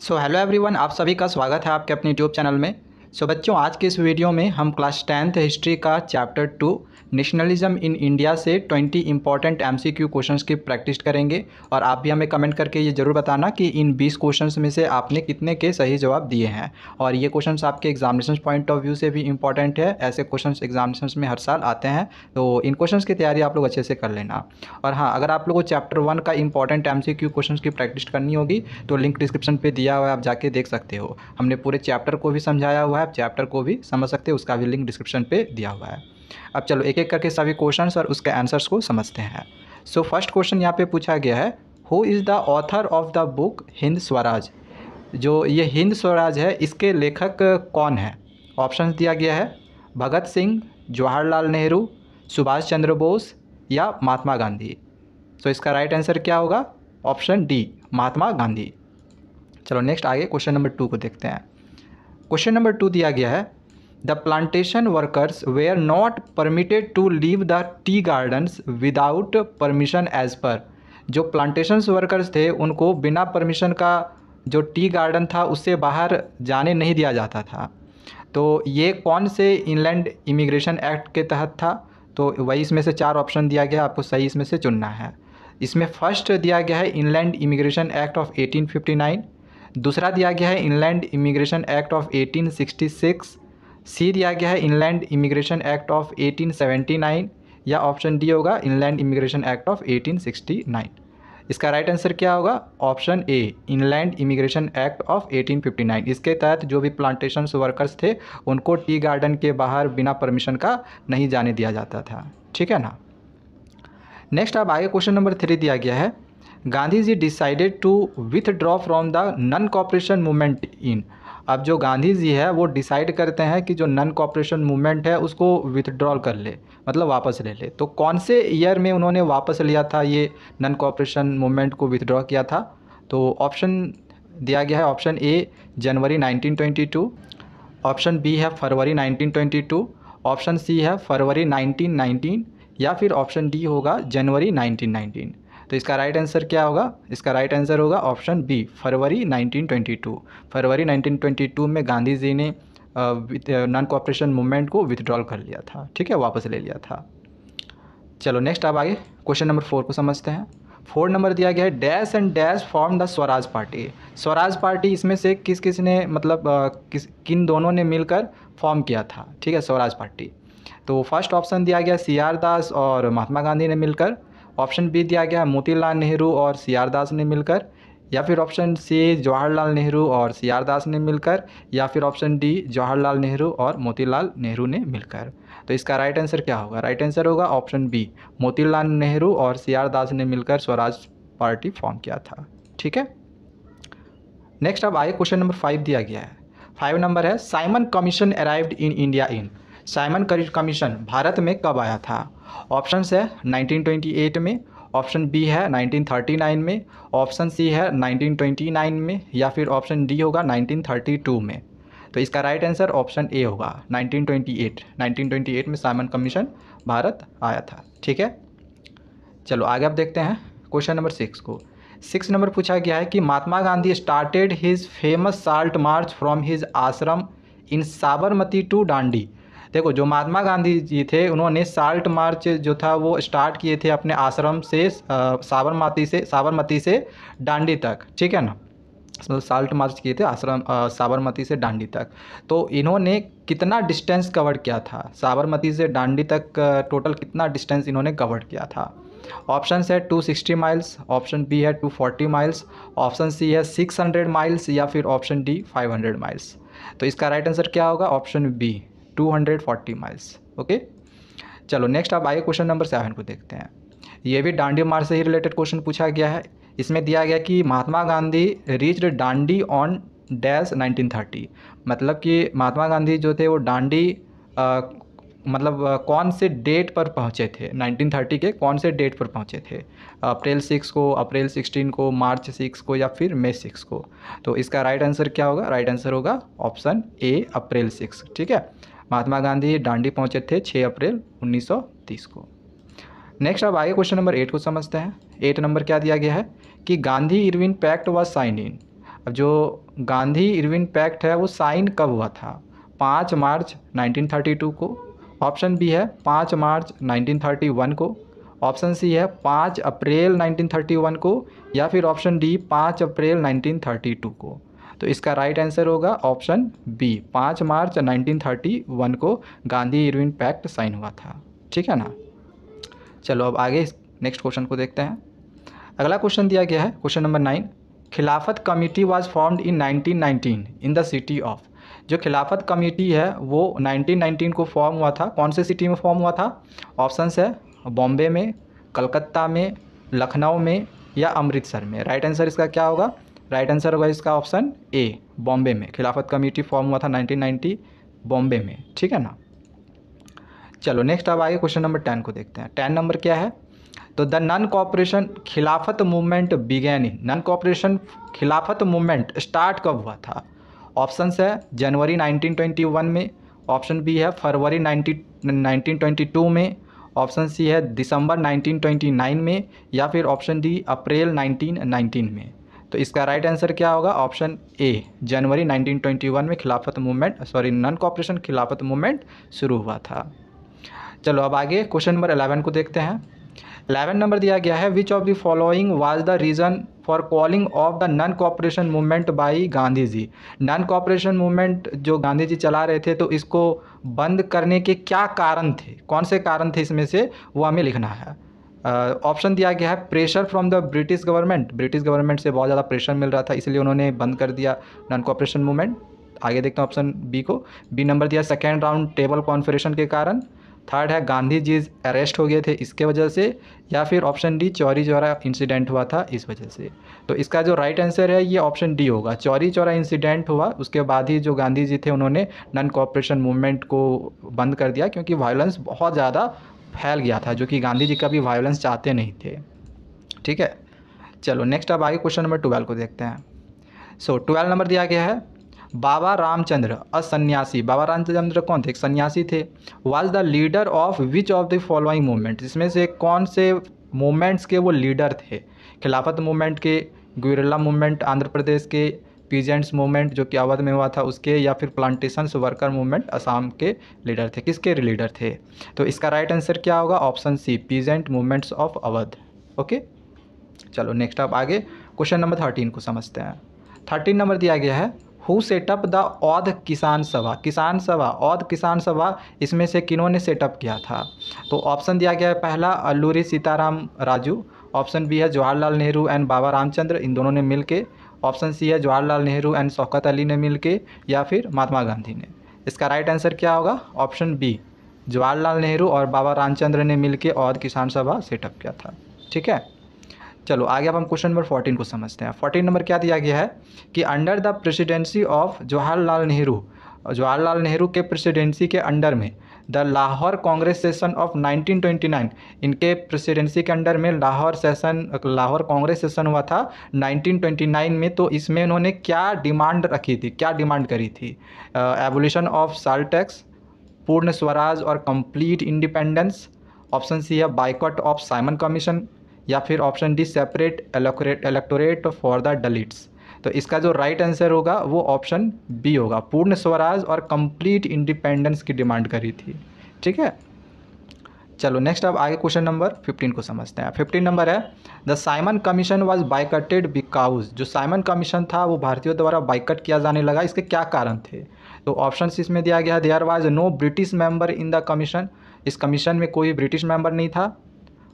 So hello everyone, आप सभी का स्वागत है आपके अपने यूट्यूब चैनल में। बच्चों, आज के इस वीडियो में हम क्लास 10th हिस्ट्री का चैप्टर 2 नेशनलिज्म इन इंडिया से 20 इंपॉर्टेंट एमसीक्यू क्वेश्चंस की प्रैक्टिस करेंगे। और आप भी हमें कमेंट करके ये ज़रूर बताना कि इन 20 क्वेश्चंस में से आपने कितने के सही जवाब दिए हैं। और ये क्वेश्चंस आपके एग्जामिनेशन पॉइंट ऑफ व्यू से भी इंपॉर्टेंट है। ऐसे क्वेश्चंस एग्जामिनेशन में हर साल आते हैं, तो इन क्वेश्चंस की तैयारी आप लोग अच्छे से कर लेना। और हाँ, अगर आप लोगों को चैप्टर 1 का इंपॉर्टेंट एमसीक्यू क्वेश्चंस की प्रैक्टिस करनी होगी तो लिंक डिस्क्रिप्शन पे दिया हुआ है, आप जाके देख सकते हो। हमने पूरे चैप्टर को भी समझाया हुआ है, आप चैप्टर को भी समझ सकते हो, उसका भी लिंक डिस्क्रिप्शन पे दिया हुआ है। अब चलो एक एक करके सभी क्वेश्चंस और उसके आंसर्स को समझते हैं। सो फर्स्ट क्वेश्चन यहाँ पे पूछा गया है, who is the author of the book Hind Swaraj. जो ये हिंद स्वराज है, इसके लेखक कौन है? ऑप्शन दिया गया है भगत सिंह, जवाहरलाल नेहरू, सुभाष चंद्र बोस या महात्मा गांधी। सो इसका राइट आंसर क्या होगा? Option D, Mahatma Gandhi. चलो नेक्स्ट आगे क्वेश्चन नंबर 2 को देखते हैं। क्वेश्चन नंबर 2 दिया गया है, the plantation workers were not permitted to leave the tea gardens without permission as per. जो प्लांटेशन वर्कर्स थे उनको बिना परमिशन का जो टी गार्डन था उससे बाहर जाने नहीं दिया जाता था। तो ये कौन से इनलैंड इमिग्रेशन एक्ट के तहत था? तो वही इसमें से 4 ऑप्शन दिया गया, आपको सही इसमें से चुनना है। इसमें फर्स्ट दिया गया है इनलैंड इमिग्रेशन एक्ट ऑफ 1859, दूसरा दिया गया है इनलैंड इमिग्रेशन एक्ट ऑफ 1866, सी दिया गया है इनलैंड इमिग्रेशन एक्ट ऑफ 1879 या ऑप्शन डी होगा इनलैंड इमिग्रेशन एक्ट ऑफ 1869। इसका राइट आंसर क्या होगा? Option A, inland immigration act of 1859। इसके तहत जो भी प्लांटेशन वर्कर्स थे उनको टी गार्डन के बाहर बिना परमिशन का नहीं जाने दिया जाता था। ठीक है ना। नेक्स्ट अब आगे क्वेश्चन नंबर 3 दिया गया है, Gandhi ji decided to withdraw from the non cooperation movement in. अब जो गांधी जी है वो डिसाइड करते हैं कि जो नन कॉपरेशन मूवमेंट है उसको विथड्रॉल कर ले, मतलब वापस ले ले। तो कौन से ईयर में उन्होंने वापस लिया था, ये नन कॉपरेशन मूवमेंट को विथड्रॉ किया था? तो ऑप्शन दिया गया है, ऑप्शन ए जनवरी 1922, ऑप्शन बी है फरवरी 1922, ऑप्शन सी है फरवरी 1919 या फिर ऑप्शन डी होगा जनवरी 1919। तो इसका राइट आंसर क्या होगा? इसका राइट आंसर होगा ऑप्शन बी, फरवरी 1922। फरवरी 1922 में गांधी जी ने नॉन कॉपरेशन मूवमेंट को विथड्रॉल कर लिया था। ठीक है, वापस ले लिया था। चलो नेक्स्ट अब आगे क्वेश्चन नंबर 4 को समझते हैं। 4 नंबर दिया गया है, dash and dash form the Swaraj party. Swaraj party इसमें से किस किस ने मतलब किन दोनों ने मिलकर फॉर्म किया था? ठीक है, स्वराज पार्टी। तो फर्स्ट ऑप्शन दिया गया सी आर दास और महात्मा गांधी ने मिलकर, ऑप्शन बी दिया गया मोतीलाल नेहरू और सी आर दास ने मिलकर, या फिर ऑप्शन सी जवाहरलाल नेहरू और सी आर दास ने मिलकर, या फिर ऑप्शन डी जवाहरलाल नेहरू और मोतीलाल नेहरू ने मिलकर। तो इसका राइट आंसर क्या होगा? राइट आंसर होगा ऑप्शन बी, मोतीलाल नेहरू और सी आर दास ने मिलकर स्वराज पार्टी फॉर्म किया था। ठीक है। नेक्स्ट अब आगे क्वेश्चन नंबर 5 दिया गया है। 5 नंबर है, Simon commission arrived in India in. Simon commission Bharat में कब आया था? ऑप्शन है 1928 में, ऑप्शन बी है 1939 में, ऑप्शन सी है 1929 में, या फिर ऑप्शन डी होगा 1932 में। तो इसका राइट आंसर ऑप्शन ए होगा 1928। 1928 में साइमन कमीशन भारत आया था। ठीक है। चलो आगे अब देखते हैं क्वेश्चन नंबर 6 को। 6 नंबर पूछा गया है कि Mahatma Gandhi started his famous salt march from his ashram in Sabarmati to Dandi. देखो, जो महात्मा गांधी जी थे उन्होंने साल्ट मार्च जो था वो स्टार्ट किए थे अपने आश्रम से साबरमती से दांडी तक। ठीक है ना, मतलब साल्ट मार्च किए थे आश्रम साबरमती से दांडी तक। तो इन्होंने कितना डिस्टेंस कवर किया था साबरमती से दांडी तक? टोटल कितना डिस्टेंस इन्होंने कवर किया था? ऑप्शन है 260 माइल्स, ऑप्शन बी है 240 माइल्स, ऑप्शन सी है 600 माइल्स, या फिर ऑप्शन डी 500 माइल्स। तो इसका राइट आंसर क्या होगा? Option B, 240 miles. ओके। चलो नेक्स्ट अब आइए क्वेश्चन नंबर 7 को देखते हैं। ये भी दांडी मार्च से ही रिलेटेड क्वेश्चन पूछा गया है। इसमें दिया गया कि Mahatma Gandhi reached Dandi on dash 1930। मतलब कि महात्मा गांधी जो थे वो दांडी कौन से डेट पर पहुँचे थे? 1930 के कौन से डेट पर पहुँचे थे? अप्रैल 6 को, अप्रैल 16 को, मार्च 6 को, या फिर मई 6 को? तो इसका राइट आंसर क्या होगा? राइट आंसर होगा ऑप्शन ए, अप्रैल 6। ठीक है, महात्मा गांधी दांडी पहुँचे थे 6 अप्रैल 1930 को। नेक्स्ट अब आगे क्वेश्चन नंबर 8 को समझते हैं। 8 नंबर क्या दिया गया है कि Gandhi Irwin pact was sign in. अब जो गांधी इरविन पैक्ट है वो साइन कब हुआ था? 5 मार्च 1932 को। ऑप्शन बी है 5 मार्च 1931 को। ऑप्शन सी है 5 अप्रैल 1931 को, या फिर ऑप्शन डी 5 अप्रैल 1932 को। तो इसका राइट आंसर होगा ऑप्शन बी, 5 मार्च 1931 को गांधी इरविन पैक्ट साइन हुआ था। ठीक है ना। चलो अब आगे नेक्स्ट क्वेश्चन को देखते हैं। अगला क्वेश्चन दिया गया है क्वेश्चन नंबर 9। खिलाफत committee was formed in 1919 in the city of. जो खिलाफत कमेटी है वो 1919 को फॉर्म हुआ था, कौन से सिटी में फॉर्म हुआ था? ऑप्शंस है बॉम्बे में, कलकत्ता में, लखनऊ में या अमृतसर में। राइट आंसर इसका क्या होगा? राइट आंसर होगा इसका ऑप्शन ए, बॉम्बे में। खिलाफत कमेटी फॉर्म हुआ था 1990 बॉम्बे में। ठीक है ना। चलो नेक्स्ट अब आगे क्वेश्चन नंबर 10 को देखते हैं। 10 नंबर क्या है? तो द नॉन कॉपरेशन खिलाफत मूवमेंट बिगैन इन। नॉन कॉपरेशन खिलाफत मूवमेंट स्टार्ट कब हुआ था? ऑप्शंस है जनवरी 1921 में, ऑप्शन बी है फरवरी 1922 में, ऑप्शन सी है दिसंबर 1929 में, या फिर ऑप्शन डी अप्रैल 1919 में। तो इसका राइट आंसर क्या होगा? ऑप्शन ए, जनवरी 1921 में खिलाफत मूवमेंट नॉन कॉपरेशन खिलाफत मूवमेंट शुरू हुआ था। चलो अब आगे क्वेश्चन नंबर 11 को देखते हैं। 11 नंबर दिया गया है which of the following was the reason for calling off the non cooperation movement by Gandhi ji. Non cooperation movement जो गांधी जी चला रहे थे, तो इसको बंद करने के क्या कारण थे, कौन से कारण थे इसमें से, वो हमें लिखना है। ऑप्शन दिया गया है pressure from the British government. British government से बहुत ज़्यादा प्रेशर मिल रहा था, इसलिए उन्होंने बंद कर दिया नॉन कॉपरेशन मूवमेंट। आगे देखते हैं ऑप्शन बी को। बी नंबर दिया सेकेंड राउंड टेबल कॉन्फ्रेंस के कारण। थर्ड है गांधी जी अरेस्ट हो गए थे इसके वजह से, या फिर option D Chauri Chaura incident हुआ था इस वजह से। तो इसका जो राइट आंसर है ये ऑप्शन डी होगा, चौरी चौरा इंसिडेंट हुआ, उसके बाद ही जो गांधी जी थे उन्होंने नॉन कॉपरेशन मूवमेंट को बंद कर दिया, क्योंकि वायलेंस बहुत ज़्यादा फैल गया था, जो कि गांधी जी कभी वायलेंस चाहते नहीं थे। ठीक है। चलो नेक्स्ट अब आगे क्वेश्चन नंबर 12 को देखते हैं। 12 नंबर दिया गया है बाबा रामचंद्र अ सन्यासी। बाबा रामचंद्र कौन थे? एक सन्यासी थे। Was the leader of which of the following movement. इसमें से कौन से मूवमेंट्स के वो लीडर थे? खिलाफत मूवमेंट के, गुरिल्ला मूवमेंट आंध्र प्रदेश के, पीजेंट्स मूवमेंट जो कि अवध में हुआ था उसके, या फिर प्लांटेशंस वर्कर मूवमेंट असम के लीडर थे? किसके लीडर थे? तो इसका राइट आंसर क्या होगा? Option C, peasant movements of Awadh. Okay. चलो नेक्स्ट आप आगे क्वेश्चन नंबर 13 को समझते हैं। 13 नंबर दिया गया है हु सेटअप द औध किसान सभा। किसान सभा, औध किसान सभा, इसमें से किन्होंने सेटअप किया था? तो ऑप्शन दिया गया है पहला अल्लूरी सीताराम राजू, ऑप्शन बी है जवाहरलाल नेहरू एंड बाबा रामचंद्र, इन दोनों ने मिलके, ऑप्शन सी है जवाहरलाल नेहरू एंड शौकत अली ने मिलके, या फिर महात्मा गांधी ने। इसका राइट आंसर क्या होगा? ऑप्शन बी, जवाहरलाल नेहरू और बाबा रामचंद्र ने मिलके औध किसान सभा सेटअप किया था। ठीक है। चलो आगे अब हम क्वेश्चन नंबर 14 को समझते हैं। 14 नंबर क्या दिया गया है कि under the presidency of Jawaharlal Nehru, Jawaharlal Nehru के प्रेसिडेंसी के अंडर में the Lahore Congress session of 1929, इनके प्रेसिडेंसी के अंडर में लाहौर कांग्रेस सेशन हुआ था 1929 में। तो इसमें उन्होंने क्या डिमांड रखी थी, क्या डिमांड करी थी? एबोलिशन ऑफ साल्ट टैक्स, पूर्ण स्वराज और कंप्लीट इंडिपेंडेंस, ऑप्शन सी है बाइकॉट ऑफ साइमन कमीशन, या फिर option D separate electorate for the Dalits. तो इसका जो राइट आंसर होगा वो ऑप्शन बी होगा, पूर्ण स्वराज और कंप्लीट इंडिपेंडेंस की डिमांड करी थी। ठीक है। चलो नेक्स्ट अब आगे क्वेश्चन नंबर 15 को समझते हैं। 15 नंबर है the Simon commission was boycotted because. जो साइमन कमीशन था वो भारतीयों द्वारा बाइकट किया जाने लगा, इसके क्या कारण थे? तो ऑप्शन इसमें दिया गया there was no British member in the commission. इस कमीशन में कोई ब्रिटिश मेंबर नहीं था।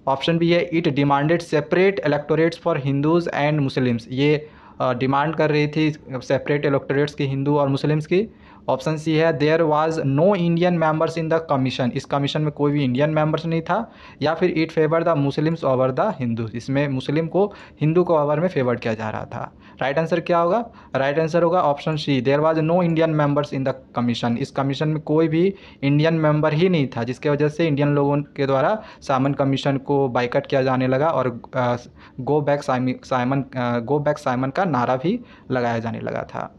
ऑप्शन बी है it demanded separate electorates for Hindus and Muslims. ये डिमांड कर रही थी सेपरेट इलेक्टोरेट्स की हिंदू और मुस्लिम्स की। ऑप्शन सी है there was no Indian members in the commission. इस कमीशन में कोई भी इंडियन मेंबर्स नहीं था। या फिर it favour the Muslims over the Hindu, इसमें मुस्लिम को हिंदू को ओवर में फेवर किया जा रहा था। राइट आंसर क्या होगा? राइट आंसर होगा option C, there was no Indian members in the commission. इस कमीशन में कोई भी इंडियन मेंबर ही नहीं था, जिसके वजह से इंडियन लोगों के द्वारा साइमन कमीशन को बाइकट किया जाने लगा और गो बैक साइमन का नारा भी लगाया जाने लगा था।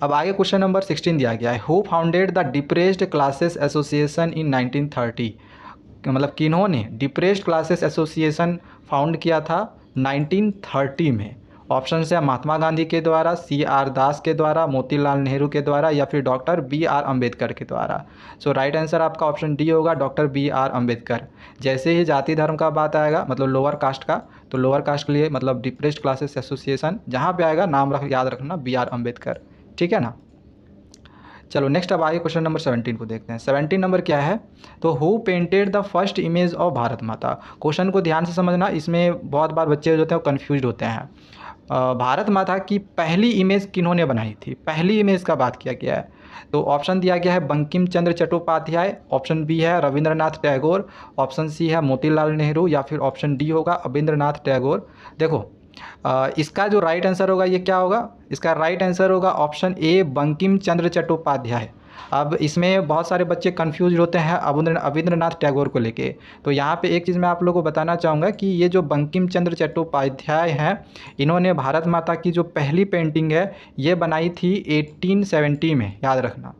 अब आगे क्वेश्चन नंबर 16 दिया गया है who founded the depressed classes association in 1930। मतलब किन्होंने डिप्रेस्ड क्लासेस एसोसिएशन फाउंड किया था 1930 में? ऑप्शन है महात्मा गांधी के द्वारा, CR दास के द्वारा, मोतीलाल नेहरू के द्वारा या फिर डॉक्टर BR अम्बेडकर के द्वारा। सो राइट आंसर आपका ऑप्शन डी होगा, डॉक्टर BR अम्बेडकर। जैसे ही जाति धर्म का बात आएगा, मतलब लोअर कास्ट का, तो लोअर कास्ट के लिए मतलब डिप्रेस्ड क्लासेस एसोसिएशन, जहाँ पे आएगा नाम याद रखना BR अम्बेडकर, ठीक है ना। चलो नेक्स्ट अब आगे क्वेश्चन नंबर 17 को देखते हैं। 17 नंबर क्या है, तो who painted the first image of Bharat माता। क्वेश्चन को ध्यान से समझना, इसमें बहुत बार बच्चे जो होते हैं वो कन्फ्यूज होते हैं। भारत माता की पहली इमेज किन्होंने बनाई थी, पहली इमेज का बात किया गया है। तो ऑप्शन दिया गया है बंकिम चंद्र चट्टोपाध्याय, ऑप्शन बी है रविंद्रनाथ टैगोर, ऑप्शन सी है मोतीलाल नेहरू या फिर ऑप्शन डी होगा अविंद्रनाथ टैगोर। देखो इसका जो राइट आंसर होगा ये क्या होगा, इसका राइट आंसर होगा ऑप्शन ए बंकिम चंद्र चट्टोपाध्याय। अब इसमें बहुत सारे बच्चे कंफ्यूज होते हैं अविंद्रनाथ टैगोर को लेके। तो यहाँ पे एक चीज़ मैं आप लोगों को बताना चाहूँगा कि ये जो बंकिम चंद्र चट्टोपाध्याय हैं, इन्होंने भारत माता की जो पहली पेंटिंग है ये बनाई थी 1870 में, याद रखना,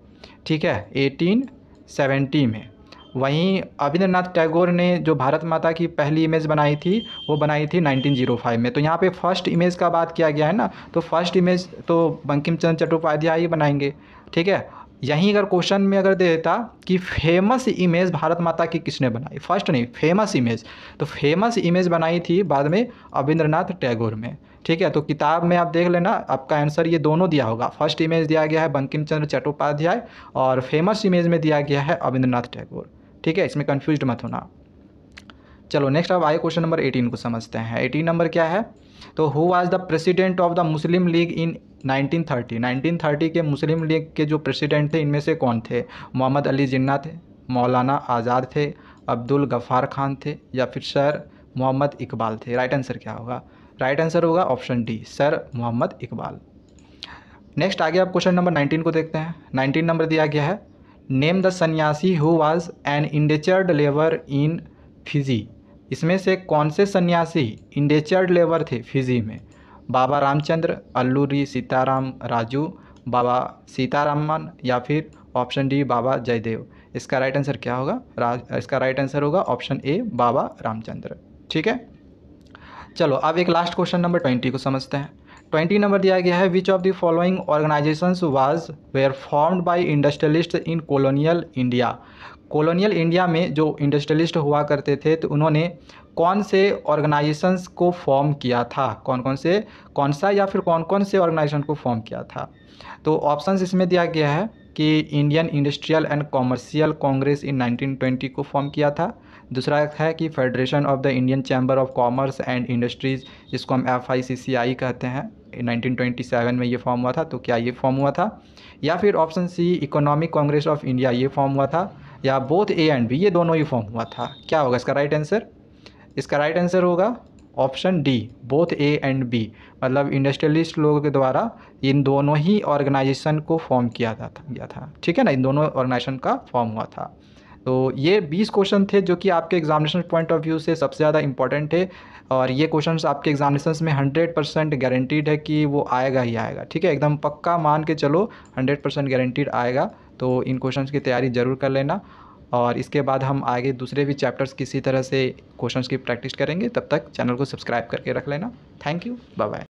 ठीक है, 1870 में। वहीं अविंद्रनाथ टैगोर ने जो भारत माता की पहली इमेज बनाई थी वो बनाई थी 1905 में। तो यहाँ पे फर्स्ट इमेज का बात किया गया है ना, तो फर्स्ट इमेज तो बंकिम चंद्र चट्टोपाध्याय ही बनाएंगे, ठीक है। यहीं अगर क्वेश्चन में अगर दे देता कि फेमस इमेज भारत माता की किसने बनाई, फर्स्ट नहीं फेमस इमेज, तो फेमस इमेज बनाई थी बाद में अविंद्रनाथ टैगोर में, ठीक है। तो किताब में आप देख लेना, आपका आंसर ये दोनों दिया होगा, फर्स्ट इमेज दिया गया है बंकिम चंद्र चट्टोपाध्याय और फेमस इमेज में दिया गया है अविंद्रनाथ टैगोर, ठीक है, इसमें कन्फ्यूज मत होना। चलो नेक्स्ट अब आए क्वेश्चन नंबर 18 को समझते हैं। 18 नंबर क्या है, तो who was the president of the Muslim league in 1930। 1930 के मुस्लिम लीग के जो प्रेसिडेंट थे इनमें से कौन थे, मोहम्मद अली जिन्ना थे, मौलाना आज़ाद थे, अब्दुल गफ़ार खान थे या फिर सर मोहम्मद इकबाल थे। राइट आंसर क्या होगा, राइट आंसर होगा option D sir Mohammad Iqbal. Next आगे आप क्वेश्चन नंबर 19 को देखते हैं। 19 नंबर दिया गया है name the sanyasi who was an indentured labour in Fiji. इसमें से कौन से सन्यासी इंडेचर्ड लेबर थे फिजी में, बाबा रामचंद्र, अल्लूरी सीताराम राजू, बाबा सीतारामन या फिर ऑप्शन डी बाबा जयदेव। इसका राइट आंसर क्या होगा, इसका राइट आंसर होगा ऑप्शन ए बाबा रामचंद्र, ठीक है। चलो अब एक लास्ट क्वेश्चन नंबर 20 को समझते हैं। 20 नंबर दिया गया है which of the following organisations was were formed by industrialist in colonial India. Colonial India में जो इंडस्ट्रियलिस्ट हुआ करते थे तो उन्होंने कौन से ऑर्गेनाइजेशंस को फॉर्म किया था, कौन सा या फिर कौन कौन से ऑर्गेनाइजेशन को फॉर्म किया था। तो ऑप्शंस इसमें दिया गया है कि Indian industrial and commercial congress in 1920 को फॉर्म किया था। दूसरा है कि federation of the Indian chamber of commerce and industries, जिसको हम FICCI कहते हैं, 1927 में ये फॉर्म हुआ था। तो क्या ये फॉर्म हुआ था, या फिर option C economic congress of India ये फॉर्म हुआ था, या बोथ ए एंड बी ये दोनों ही फॉर्म हुआ था। क्या होगा इसका राइट आंसर, इसका राइट आंसर होगा option D both A and B, मतलब इंडस्ट्रियलिस्ट लोगों के द्वारा इन दोनों ही ऑर्गेनाइजेशन को फॉर्म किया था, ठीक है ना, इन दोनों ऑर्गेनाइजेशन का फॉर्म हुआ था। तो ये 20 क्वेश्चन थे जो कि आपके एग्जामिनेशन पॉइंट ऑफ व्यू से सबसे ज़्यादा इंपॉर्टेंट थे, और ये क्वेश्चंस आपके एग्जामिनेशंस में 100% गारंटीड है कि वो आएगा ही आएगा, ठीक है, एकदम पक्का मान के चलो 100% गारंटीड आएगा। तो इन क्वेश्चंस की तैयारी ज़रूर कर लेना, और इसके बाद हम आगे दूसरे भी चैप्टर्स किसी तरह से क्वेश्चंस की प्रैक्टिस करेंगे। तब तक चैनल को सब्सक्राइब करके रख लेना। Thank you, bye bye.